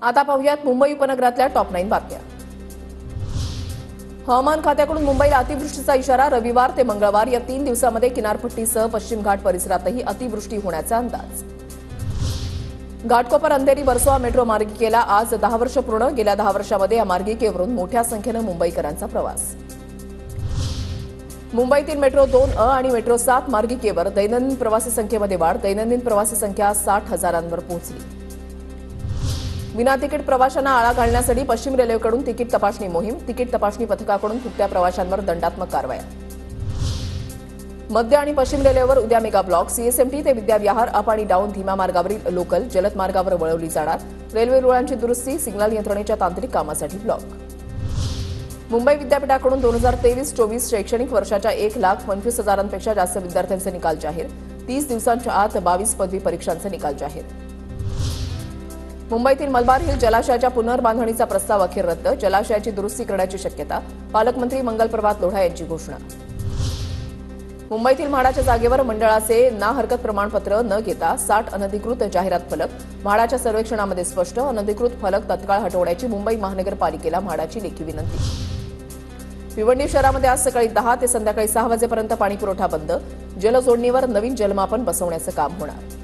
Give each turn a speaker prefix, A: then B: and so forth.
A: आता पाहूयात मुंबई उपनगरातल्या टॉप 9 बातम्या। हवामान खात्याकडून मुंबईला अतिवृष्टीचा इशारा। रविवार ते मंगळवार या 3 दिवसांमध्ये किनारपट्टीसह पश्चिम घाट परिसरातही अतिवृष्टी होण्याचा अंदाज। घाटकोपर अंधेरी वर्सोवा मेट्रो मार्गिकेला आज 10 वर्ष पूर्ण। गेल्या 10 वर्षांमध्ये या मार्गिकेवरून मोठ्या संख्येने मुंबईकरांचा प्रवास। मुंबईतील मेट्रो 2 अ आणि मेट्रो 7 मार्गिकेवर दैनंदिन प्रवासी संख्येमध्ये वाढ। दैनंदिन प्रवासी संख्या 60,000वर पोहोचली। विना तिकीट प्रवाशांना आळा घालण्यासाठी पश्चिम रेल्वेकडून तिकीट तपासणी मोहीम। तिकीट तपासणी पथकाकडून फुकट्या प्रवाशांवर दंडात्मक कारवाया। मध्य आणि पश्चिम रेल्वेवर उद्या मेगा ब्लॉक। सीएसएमटी ते विद्याविहार अप आणि डाऊन धीम्या मार्गावरील लोकल जलद मार्गावर वळवली जाणार। रेल्वे रुळांची दुरुस्ती, सिग्नल यंत्रणेच्या तांत्रिक कामासाठी ब्लॉक। मुंबई विद्यापीठाकडून 2023-24 शैक्षणिक वर्षाच्या 1,25,000पेक्षा जास्त विद्यार्थ्यांचे निकाल जाहीर। 30 दिवसांच्या आत 22 पदवी परीक्षांचे निकाल जाहीर। मुंबईतील मलबार हिल जलाशयाच्या पुनर्बांधणीचा प्रस्ताव अखेर रद्द। जलाशयाची दुरुस्ती करण्याची शक्यता। पालकमंत्री मंगल प्रभात लोढा यांची घोषणा। मुंबईतील म्हाडाच्या जागेवर मंडळाचे ना हरकत प्रमाणपत्र न घेता 60 अनधिकृत जाहिरात फलक। म्हाडाच्या सर्वेक्षणामध्ये स्पष्ट। अनधिकृत फलक तत्काळ हटवण्याची मुंबई महानगरपालिकेला म्हाडाची लेखी विनंती। भिवंडी शहरामध्ये आज सकाळी 10 ते संध्याकाळी 6 वाजेपर्यंत पाणीपुरवठा बंद। जलजोडणीवर नवीन जलमापन बसवण्याचं काम होणार।